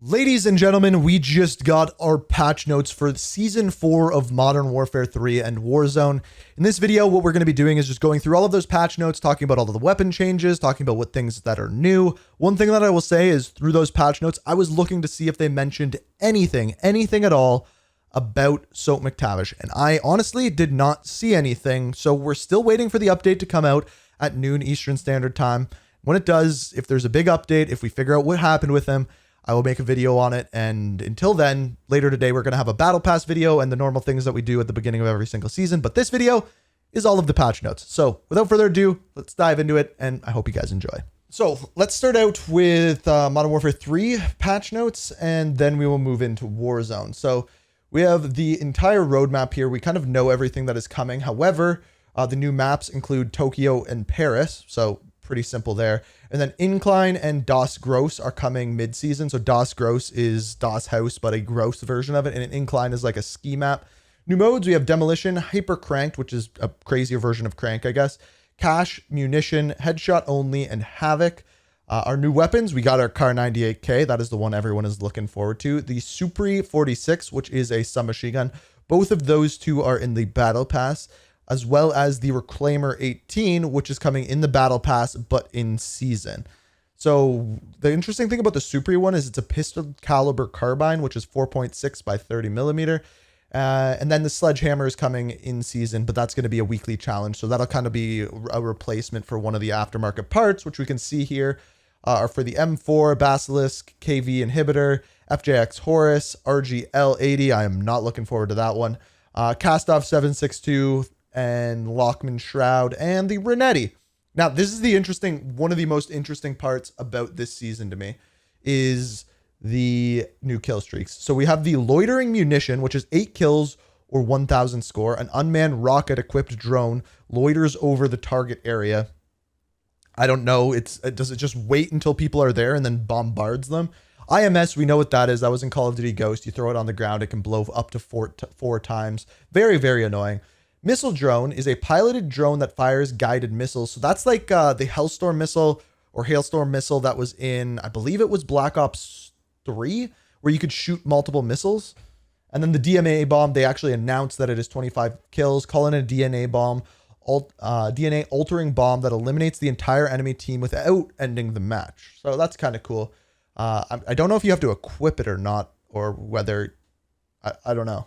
Ladies and gentlemen, we just got our patch notes for Season 4 of Modern Warfare 3 and Warzone. In this video, what we're going to be doing is just going through all of those patch notes, talking about all of the weapon changes, talking about what things that are new. One thing that I will say is through those patch notes, I was looking to see if they mentioned anything at all about Soap McTavish, and I honestly did not see anything, so we're still waiting for the update to come out at noon Eastern Standard Time. When it does, if there's a big update, if we figure out what happened with him, I will make a video on it, and until then, later today, we're going to have a Battle Pass video and the normal things that we do at the beginning of every single season, but this video is all of the patch notes. So without further ado, let's dive into it, and I hope you guys enjoy. So let's start out with Modern Warfare 3 patch notes, and then we will move into Warzone. So we have the entire roadmap here. We kind of know everything that is coming. However, the new maps include Tokyo and Paris, so pretty simple there. And then Incline and Das Gross are coming mid-season. So Das Gross is Das House, but a gross version of it. And an Incline is like a ski map. New modes, we have Demolition, Hyper Cranked, which is a crazier version of Crank, I guess. Cash, Munition, Headshot Only, and Havoc. Our new weapons, we got our Kar 98K. That is the one everyone is looking forward to. The Supri 46, which is a submachine gun. Both of those two are in the Battle Pass, as well as the Reclaimer 18, which is coming in the Battle Pass, but in season. So the interesting thing about the Supri one is it's a pistol caliber carbine, which is 4.6 by 30 millimeter. And then the Sledgehammer is coming in season, but that's going to be a weekly challenge. So that'll kind of be a replacement for one of the aftermarket parts, which we can see here are for the M4, Basilisk, KV Inhibitor, FJX Horus, RGL 80. I am not looking forward to that one. Castoff 762, and Lockman Shroud, and the Renetti. Now, this is the one of the most interesting parts about this season to me is the new kill streaks. So we have the Loitering Munition, which is 8 kills or 1,000 score. An unmanned rocket-equipped drone loiters over the target area. I don't know. Does it just wait until people are there and then bombards them? IMS, we know what that is. That was in Call of Duty Ghost. You throw it on the ground, it can blow up to four times. Very, very annoying. Missile Drone is a piloted drone that fires guided missiles. So that's like the Hellstorm missile or Hailstorm missile that was in, I believe it was Black Ops 3, where you could shoot multiple missiles. And then the DNA bomb, they actually announced that it is 25 kills, calling it a DNA bomb, DNA altering bomb that eliminates the entire enemy team without ending the match. So that's kind of cool. I don't know if you have to equip it or not, or whether, I don't know.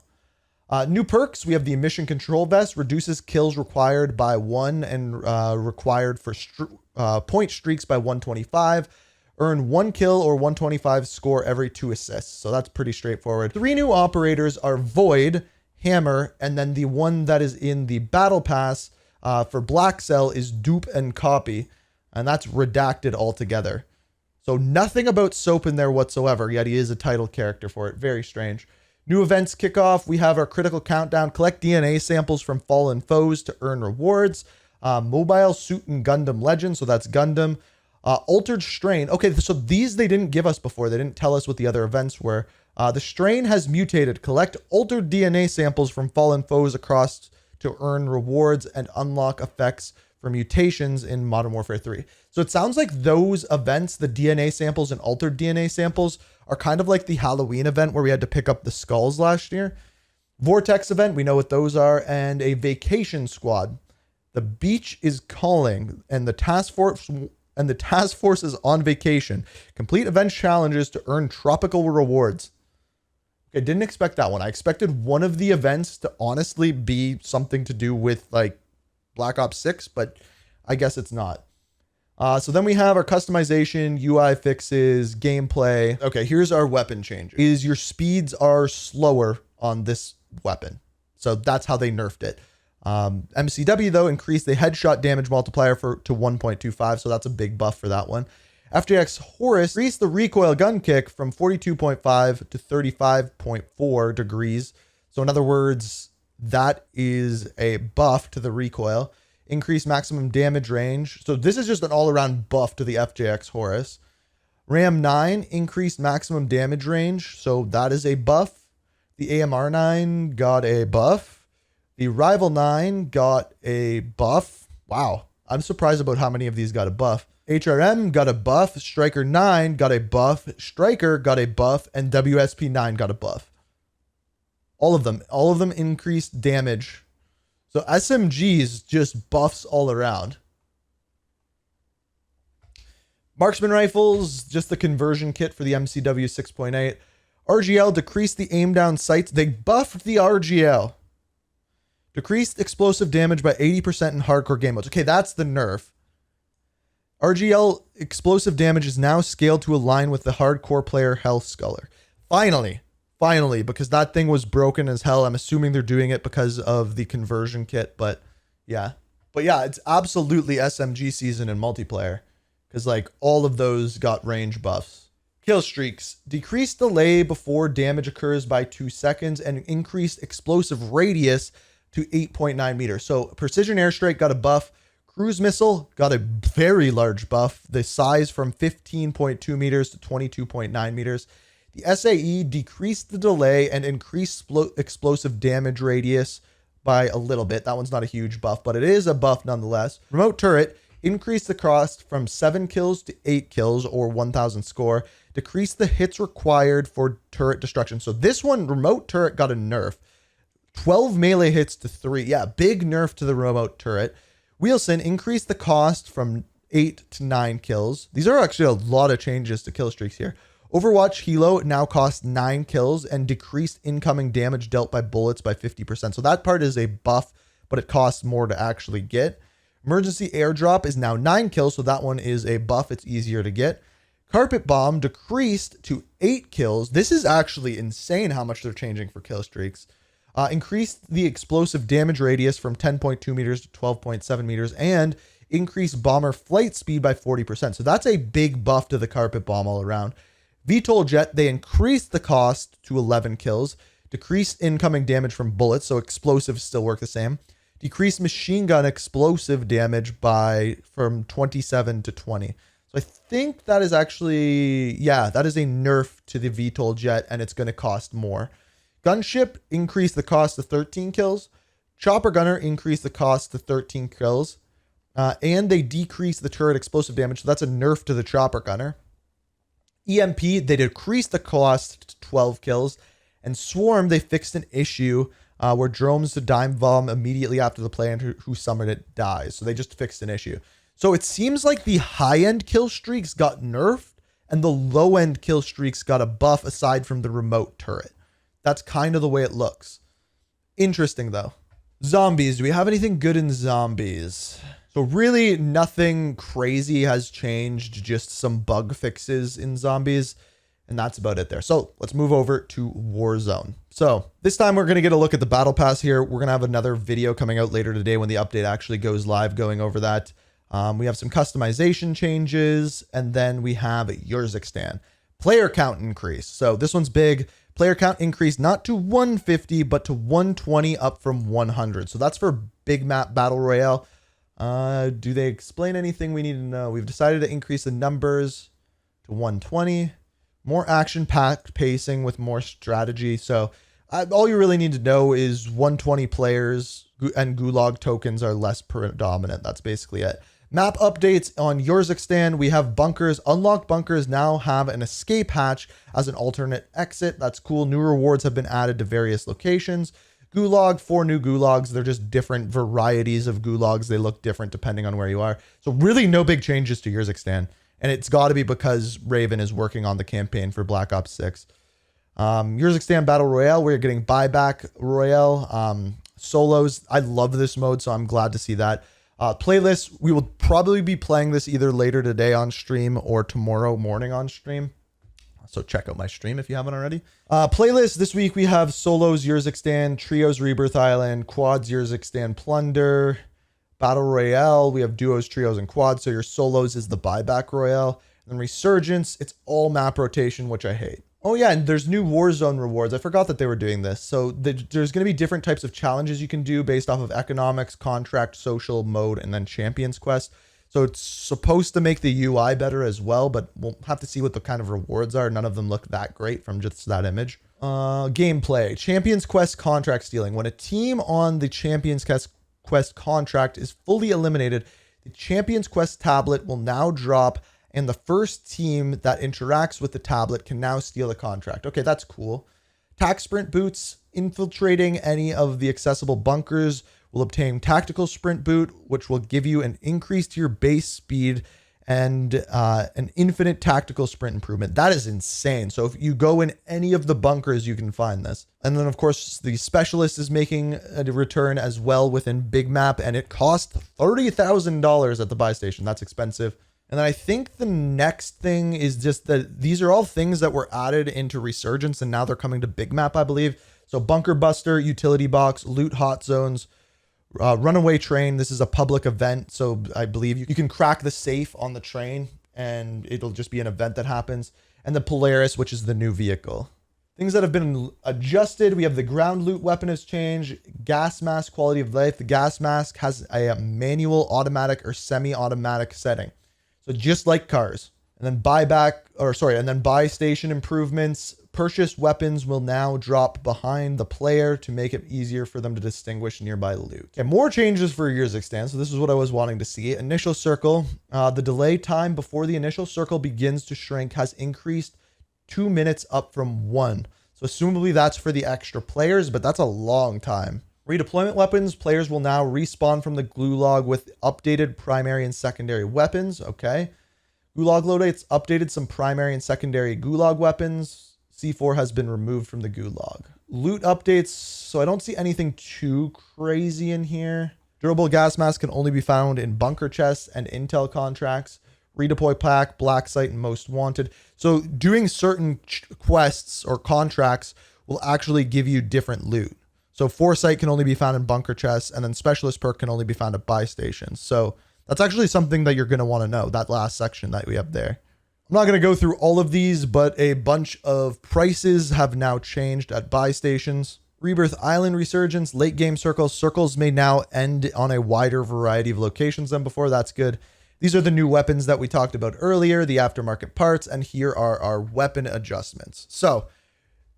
New perks, we have the Mission Control Vest, reduces kills required by 1 and required for point streaks by 125. Earn 1 kill or 125 score every 2 assists. So that's pretty straightforward. 3 new operators are Void, Hammer, and then the one that is in the Battle Pass for Black Cell is Dupe and Copy, and that's redacted altogether. So nothing about Soap in there whatsoever, yet he is a title character for it. Very strange. New events kick off. We have our critical countdown. Collect DNA samples from fallen foes to earn rewards. Mobile Suit and Gundam Legend. So that's Gundam. Altered Strain. Okay, so these they didn't give us before. They didn't tell us what the other events were. The strain has mutated. Collect altered DNA samples from fallen foes across to earn rewards and unlock effects for mutations in Modern Warfare 3. So it sounds like those events, the DNA samples and altered DNA samples, are kind of like the Halloween event where we had to pick up the skulls last year. Vortex event, we know what those are, and a vacation squad. The beach is calling, and the task force is on vacation. Complete event challenges to earn tropical rewards. Okay, didn't expect that one. I expected one of the events to honestly be something to do with like Black Ops 6, but I guess it's not. So then we have our customization, UI fixes, gameplay. Okay, here's our weapon changes. Your speeds are slower on this weapon. So that's how they nerfed it. MCW, though, increased the headshot damage multiplier to 1.25, so that's a big buff for that one. FJX Horus increased the recoil gun kick from 42.5 to 35.4 degrees. So in other words, that is a buff to the recoil. Increased maximum damage range. So this is just an all-around buff to the FJX Horus. Ram 9 increased maximum damage range. So that is a buff. The AMR 9 got a buff. The Rival 9 got a buff. Wow. I'm surprised about how many of these got a buff. HRM got a buff, Striker 9 got a buff, Striker got a buff, and WSP 9 got a buff. All of them increased damage. So SMGs just buffs all around. Marksman rifles, just the conversion kit for the MCW 6.8. RGL decreased the aim down sights. They buffed the RGL. Decreased explosive damage by 80% in hardcore game modes. Okay, that's the nerf. RGL explosive damage is now scaled to align with the hardcore player health scaler. Finally, because that thing was broken as hell. I'm assuming they're doing it because of the conversion kit, but yeah. But yeah, it's absolutely SMG season in multiplayer because like all of those got range buffs. Kill streaks. Decreased delay before damage occurs by 2 seconds and increased explosive radius to 8.9 meters. So precision airstrike got a buff. Cruise missile got a very large buff. The size from 15.2 meters to 22.9 meters. The SAE decreased the delay and increased explosive damage radius by a little bit. That one's not a huge buff, but it is a buff nonetheless. Remote turret increased the cost from 7 kills to 8 kills or 1,000 score. Decreased the hits required for turret destruction. So this one, remote turret got a nerf. 12 melee hits to 3. Yeah, big nerf to the remote turret. Wheelson increased the cost from 8 to 9 kills. These are actually a lot of changes to kill streaks here. Overwatch Hilo now costs 9 kills and decreased incoming damage dealt by bullets by 50%. So that part is a buff, but it costs more to actually get. Emergency airdrop is now 9 kills, so that one is a buff. It's easier to get. Carpet bomb decreased to 8 kills. This is actually insane how much they're changing for kill streaks. Increased the explosive damage radius from 10.2 meters to 12.7 meters and increased bomber flight speed by 40%. So that's a big buff to the carpet bomb all around. VTOL jet, they increased the cost to 11 kills, decreased incoming damage from bullets, so explosives still work the same. Decreased machine gun explosive damage from 27 to 20. So I think that is actually, yeah, that is a nerf to the VTOL jet and it's going to cost more. Gunship increased the cost to 13 kills. Chopper Gunner increased the cost to 13 kills. And they decreased the turret explosive damage. So that's a nerf to the Chopper Gunner. EMP, they decreased the cost to 12 kills. And Swarm, they fixed an issue where drones to dime bomb immediately after the player who summoned it dies. So they just fixed an issue. So it seems like the high-end kill streaks got nerfed and the low-end kill streaks got a buff aside from the remote turret. That's kind of the way it looks. Interesting, though. Zombies. Do we have anything good in zombies? So really nothing crazy has changed. Just some bug fixes in zombies. And that's about it there. So let's move over to Warzone. So this time we're going to get a look at the battle pass here. We're going to have another video coming out later today when the update actually goes live going over that. We have some customization changes. And then we have Urzikstan. Player count increase. So this one's big. Player count increased not to 150, but to 120 up from 100. So that's for big map battle royale. Do they explain anything we need to know? We've decided to increase the numbers to 120. More action-packed pacing with more strategy. So all you really need to know is 120 players and Gulag tokens are less predominant. That's basically it. Map updates on Urzikstan. We have bunkers. Unlocked bunkers now have an escape hatch as an alternate exit. That's cool. New rewards have been added to various locations. Gulag, 4 new gulags. They're just different varieties of gulags. They look different depending on where you are. So really no big changes to Urzikstan. And it's got to be because Raven is working on the campaign for Black Ops 6. Urzikstan Battle Royale. We're getting buyback Royale. Solos. I love this mode, so I'm glad to see that. Playlists, we will probably be playing this either later today on stream or tomorrow morning on stream. So check out my stream if you haven't already. Playlists, this week we have Solos, Urzikstan, Trios, Rebirth Island, Quads, Urzikstan, Plunder, Battle Royale. We have Duos, Trios, and Quads. So your Solos is the buyback Royale. And then Resurgence, it's all map rotation, which I hate. Oh yeah, and there's new Warzone rewards. I forgot that they were doing this. So there's going to be different types of challenges you can do based off of economics, contract, social, mode, and then Champions Quest. So it's supposed to make the UI better as well, but we'll have to see what the kind of rewards are. None of them look that great from just that image. Gameplay. Champions Quest contract stealing. When a team on the Champions Quest contract is fully eliminated, The Champions Quest tablet will now drop, and the first team that interacts with the tablet can now steal a contract. Okay, that's cool. Tac sprint boots, infiltrating any of the accessible bunkers will obtain tactical sprint boot, which will give you an increase to your base speed and an infinite tactical sprint improvement. That is insane. So if you go in any of the bunkers, you can find this. And then of course the specialist is making a return as well within big map, and it costs $30,000 at the buy station. That's expensive. And then I think the next thing is just that these are all things that were added into Resurgence, and now they're coming to big map, I believe. So bunker buster, utility box, loot hot zones, runaway train. This is a public event, so I believe you can crack the safe on the train and it'll just be an event that happens. And the Polaris, which is the new vehicle. Things that have been adjusted: we have the ground loot weapon has changed, gas mask quality of life. The gas mask has a manual, automatic, or semi-automatic setting, so just like cars. And then buy station improvements. Purchased weapons will now drop behind the player to make it easier for them to distinguish nearby loot. Okay, more changes for years extend. So this is what I was wanting to see. Initial circle. The delay time before the initial circle begins to shrink has increased 2 minutes up from 1. So assumably that's for the extra players, but that's a long time. Redeployment weapons. Players will now respawn from the gulag with updated primary and secondary weapons. Okay. Gulag loadouts updated some primary and secondary gulag weapons. C4 has been removed from the gulag. Loot updates. So I don't see anything too crazy in here. Durable gas mask can only be found in bunker chests and intel contracts. Redeploy pack, black site, and most wanted. So doing certain quests or contracts will actually give you different loot. So foresight can only be found in bunker chests, and then specialist perk can only be found at buy stations. So that's actually something that you're going to want to know, that last section that we have there. I'm not going to go through all of these, but a bunch of prices have now changed at buy stations. Rebirth Island Resurgence, late game circles. Circles may now end on a wider variety of locations than before. That's good. These are the new weapons that we talked about earlier, the aftermarket parts, and here are our weapon adjustments. So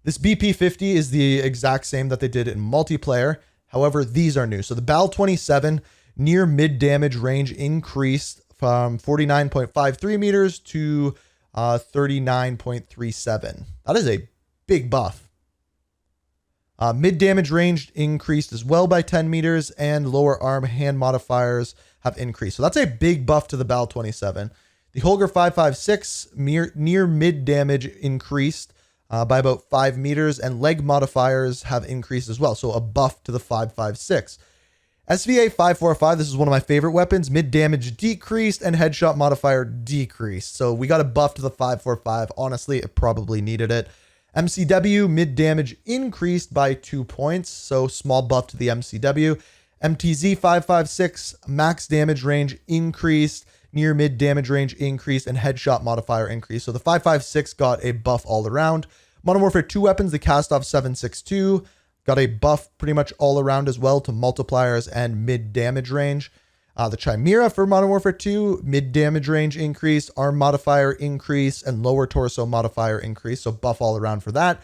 this BP50 is the exact same that they did in multiplayer. However, these are new. So the BAL 27 near mid damage range increased from 49.53 meters to 39.37. That is a big buff. Mid damage range increased as well by 10 meters, and lower arm hand modifiers have increased. So that's a big buff to the BAL 27. The Holger 556 near mid damage increased by about 5 meters, and leg modifiers have increased as well. So a buff to the 556. SVA 545, this is one of my favorite weapons. Mid damage decreased and headshot modifier decreased. So we got a buff to the 545. Honestly, it probably needed it. MCW mid damage increased by 2 points. So small buff to the MCW. MTZ 556 max damage range increased, near mid damage range increased, and headshot modifier increased. So the 556 got a buff all around. Modern Warfare 2 weapons, the Cast-Off 762. Got a buff pretty much all around as well to multipliers and mid damage range. The Chimera for Modern Warfare 2, mid damage range increase, arm modifier increase, and lower torso modifier increase. So buff all around for that.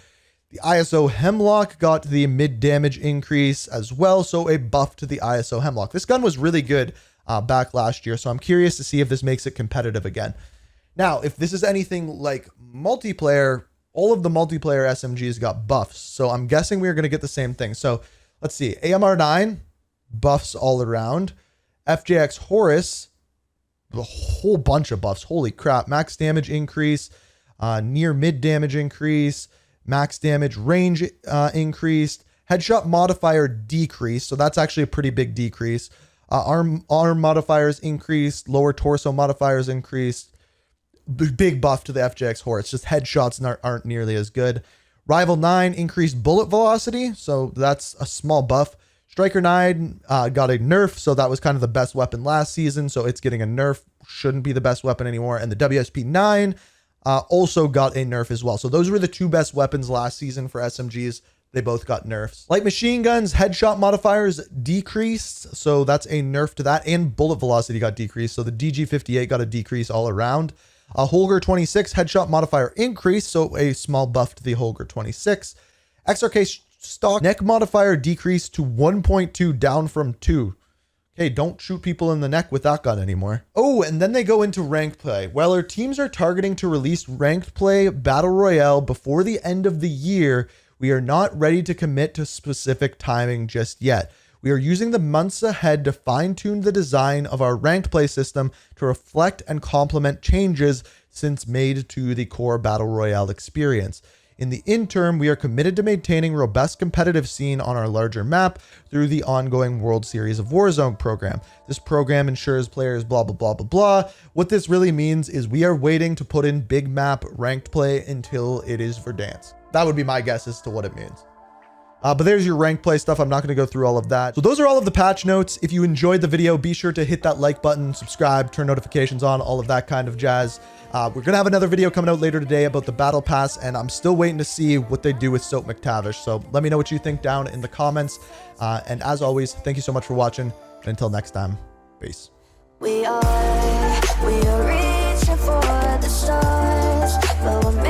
The ISO Hemlock got the mid damage increase as well. So a buff to the ISO Hemlock. This gun was really good back last year. So I'm curious to see if this makes it competitive again. Now, if this is anything like multiplayer, all of the multiplayer SMGs got buffs. So I'm guessing we're going to get the same thing. So let's see. AMR9 buffs all around. FJX Horus, a whole bunch of buffs. Holy crap. Max damage increase, near mid damage increase, max damage range increased, headshot modifier decrease. So that's actually a pretty big decrease. Arm modifiers increased, lower torso modifiers increased. Big buff to the FJX Horus. Just headshots aren't nearly as good. Rival 9 increased bullet velocity, so that's a small buff. Striker 9 got a nerf, so that was kind of the best weapon last season, so it's getting a nerf. Shouldn't be the best weapon anymore. And the WSP 9 also got a nerf as well. So those were the two best weapons last season for SMGs. They both got nerfs. Light machine guns, headshot modifiers decreased, so that's a nerf to that. And bullet velocity got decreased, so the DG58 got a decrease all around. Holger 26 headshot modifier increase, so a small buff to the Holger 26. XRK stock neck modifier decreased to 1.2 down from 2. Okay, don't shoot people in the neck with that gun anymore. Oh, and then they go into ranked play. While our teams are targeting to release ranked play battle royale before the end of the year, we are not ready to commit to specific timing just yet. We are using the months ahead to fine-tune the design of our ranked play system to reflect and complement changes since made to the core battle royale experience. In the interim, we are committed to maintaining robust competitive scene on our larger map through the ongoing World Series of Warzone program. This program ensures players blah, blah, blah, blah, blah. What this really means is we are waiting to put in big map ranked play until it is Verdansk. That would be my guess as to what it means. But there's your rank play stuff. I'm not going to go through all of that. So those are all of the patch notes. If you enjoyed the video, be sure to hit that like button, subscribe, turn notifications on, all of that kind of jazz. We're going to have another video coming out later today about the battle pass, and I'm still waiting to see what they do with Soap McTavish. So let me know what you think down in the comments. And as always, thank you so much for watching. And until next time, peace. We are reaching for the stars, but we're